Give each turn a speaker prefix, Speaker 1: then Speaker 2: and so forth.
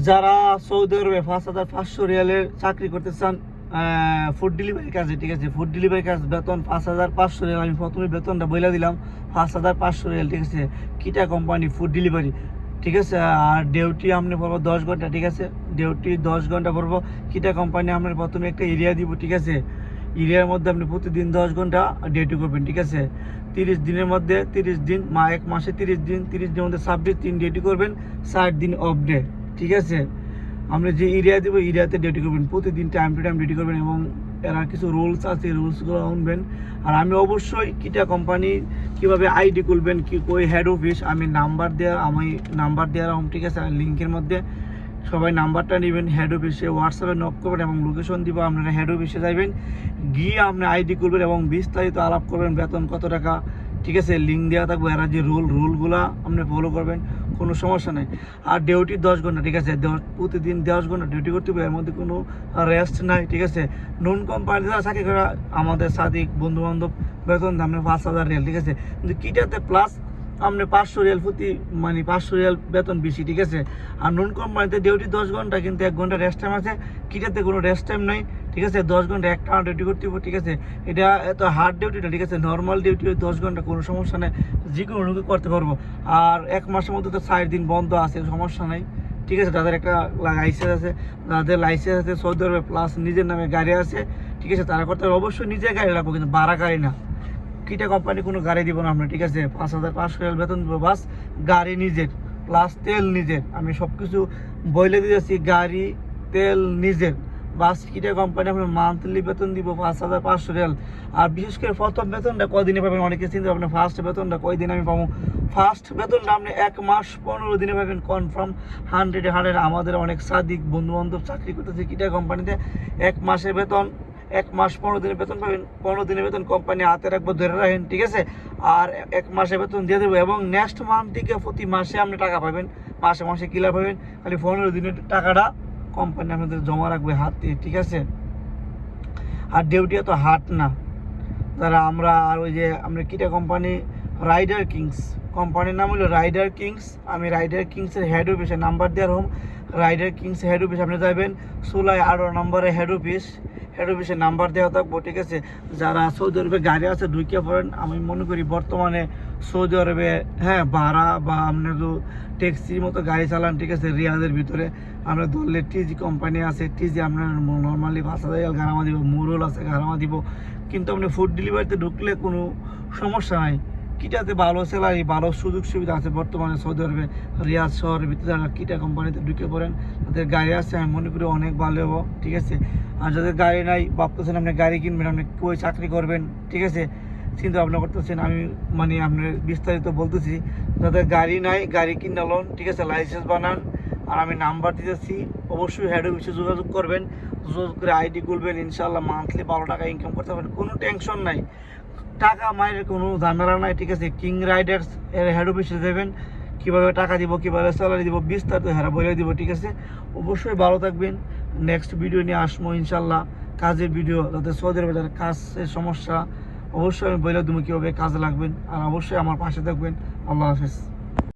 Speaker 1: যারা সৌদি আরবে 5,500 রিয়ালের চাকরি করতে চান ফুড ডেলিভারি কাজে, ঠিক আছে, ফুড ডেলিভারি কাজ, বেতন 5,500 রিয়াল। আমি প্রথমে বেতনটা বলে দিলাম 5,500 রিয়াল, ঠিক আছে। কিটা কোম্পানি ফুড ডেলিভারি, ঠিক আছে। আর ডিউটি আপনি পড়বো 10 ঘন্টা, ঠিক আছে। ডিউটি 10 ঘন্টা পড়বো। কিটা কোম্পানি আপনার প্রথমে একটা এরিয়া দিব, ঠিক আছে। এরিয়ার মধ্যে আপনি প্রতিদিন 10 ঘন্টা ডিউটি করবেন, ঠিক আছে। 30 দিনের মধ্যে 30 দিন, এক মাসে 30 দিন, 30 দিনের মধ্যে 26 দিন ডিউটি করবেন, 60 দিন অফ ডে, ঠিক আছে। আপনি যে এরিয়া দেবো এরিয়াতে ডিউটি করবেন, প্রতিদিন টাইম টু টাইম ডিউটি করবেন, এবং এরা কিছু রুলস আছে, রুলসগুলো শুনবেন। আর আমি অবশ্যই কিটা কোম্পানি কীভাবে আইডি খুলবেন, কি কই হেড অফিস, আমি নাম্বার দেওয়া রকম, ঠিক আছে। লিঙ্কের মধ্যে সবাই নাম্বারটা নেবেন, হেড অফিসে হোয়াটসঅ্যাপে নক করবেন এবং লোকেশন দিব, আপনারা হেড অফিসে যাবেন, গিয়ে আপনি আইডি খুলবেন এবং বিস্তারিত আলাপ করবেন, বেতন কত টাকা, ঠিক আছে। লিঙ্ক দেওয়া থাকবে, এরা যে রুলগুলো আপনি ফলো করবেন, কোনো সমস্যা নেই। আর ডিউটি 10 ঘন্টা, ঠিক আছে। প্রতিদিন 10 ঘন্টা ডিউটি করতে হবে, এর মধ্যে কোনো রেস্ট নাই, ঠিক আছে। নন কোম্পানি যারা চাকরি করা আমাদের সাথে বন্ধুবান্ধব বেতন আপনি 5,000 রিয়াল, ঠিক আছে। কিন্তু কিটাতে প্লাস আপনি 500 রিয়াল প্রতি, মানে 500 রিয়াল বেতন বেশি, ঠিক আছে। আর নন কোম্পানিতে ডিউটি 10 ঘন্টা, কিন্তু 1 ঘন্টা রেস্ট টাইম আছে। কিটাতে কোনো রেস্ট টাইম নাই, ঠিক আছে। 10 ঘন্টা একটা ডিউটি করতে হবে, ঠিক আছে। এটা এত হার্ড ডিউটি না, ঠিক আছে। নর্মাল ডিউটি 10 ঘন্টা, কোনো সমস্যা নেই, যে কোনো লোকে করতে পারবো। আর 1 মাসের মধ্যে তো 4 দিন বন্ধ আছে, সমস্যা নেই, ঠিক আছে। তাদের একটা লাইসেন্স আছে, যাদের লাইসেন্স আছে সৌদি আরবে প্লাস নিজের নামে গাড়ি আছে, ঠিক আছে, তারা করতে হবে। অবশ্যই নিজের গাড়ি রাখবো, কিন্তু ভাড়া গাড়ি না। কিটা কোম্পানি কোনো গাড়ি দিব না আমরা, ঠিক আছে। 5,500 বেতন দেবো, বাস গাড়ি নিজের প্লাস তেল নিজের। আমি সব কিছু বলে দিয়েছি, গাড়ি তেল নিজের, বাস। কিটা কোম্পানি আপনার মান্থলি বেতন দিব 5,500 রিয়াল। আর বিশেষ করে প্রথম বেতনটা কয়দিনে পাবেন, অনেকে চিন্তা ভাবনা ফার্স্ট বেতনটা কয়দিন আমি পাবো। ফার্স্ট বেতনটা আপনি 1 মাস 15 দিনে পাবেন, কনফার্ম 100 আমাদের অনেক সাদিক বন্ধু বান্ধব চাকরি করতেছে কিটা কোম্পানিতে। 1 মাসের বেতন, 1 মাস 15 দিনের বেতন পাবেন। 15 দিনের বেতন কোম্পানি হাতে রাখবো, ধরে রাখেন, ঠিক আছে। আর 1 মাসের বেতন দিয়ে দেবো, এবং নেক্সট মান্থ থেকে প্রতি মাসে আপনি টাকা পাবেন, মাসে মাসে ক্লিয়ার পাবেন। খালি 15 দিনের টাকাটা কোম্পানি আপনাদের জমা রাখবে হাতে, ঠিক আছে। আর ডিউটি তো হাট না, যারা আমরা, আর ওই যে আমরা কিটা কোম্পানি রাইডার কিংস, কোম্পানির নাম হলো রাইডার কিংস। আমি রাইডার কিংসের হেড অফিসে নাম্বার দেওয়ার হোম, রাইডার কিংস হেড অফিস আপনি যাবেন, সুলাই 18 নম্বরে হেড অফিসে নাম্বার দেওয়া থাকবো, ঠিক আছে। যারা সৌদি আরবে গাড়ি আছে ঢুকে পড়েন, আমি মনে করি বর্তমানে সৌদি আরবে, হ্যাঁ, ভাড়া বা আপনার তো ট্যাক্সির মতো গাড়ি চালান, ঠিক আছে। রিয়াদের ভিতরে আমরা ধরলে টিজি কোম্পানি আছে, টিজি আপনার নর্মালি 5,000 গারামা দিব, মুরল আছে গারামা দিব। কিন্তু আপনি ফুড ডেলিভারিতে ঢুকলে কোনো সমস্যা নাই। কিটাতে ভালো স্যালারি, ভালো সুযোগ সুবিধা আছে বর্তমানে সৌদি আরবে। রিয়াদ শহরের ভিতরে যারা কিটা কোম্পানিতে ঢুকে পড়েন, তাদের গাড়ি আছে, আমি মনে করি অনেক ভালো হবো, ঠিক আছে। আর যাদের গাড়ি নাই, ভাবতেছেন আপনি গাড়ি কিনবেন, আপনি কই চাকরি করবেন, ঠিক আছে, চিন্তা ভাবনা করতেছেন, আমি মানে আপনার বিস্তারিত বলতেছি। যাদের গাড়ি নাই, গাড়ি কিনা লোন, ঠিক আছে, লাইসেন্স বানান। আর আমি নাম্বার দিতেছি, অবশ্যই হেড অফিসে যোগাযোগ করবেন, যোগাযোগ করে আইডি খুলবেন, ইনশাআল্লাহ মান্থলি 12 টাকা ইনকাম করতে পারবেন, কোনো টেনশন নাই, টাকা মায়ের কোনো ঝামেলা নাই, ঠিক আছে। কিং রাইডার্স এর হেড অফিসে দেবেন, কীভাবে টাকা দিব, কীভাবে স্যালারি দিব, বিস্তারিত হেরা বলে দিব, ঠিক আছে। অবশ্যই ভালো থাকবেন, নেক্সট ভিডিও নিয়ে আসবো ইনশাল্লাহ, কাজের ভিডিও, যাতে সৌদি আরবে যারা কাজের সমস্যা, অবশ্যই আমি বলে দেবো কীভাবে কাজে লাগবেন। আর অবশ্যই আমার পাশে থাকবেন। আল্লাহ হাফেজ।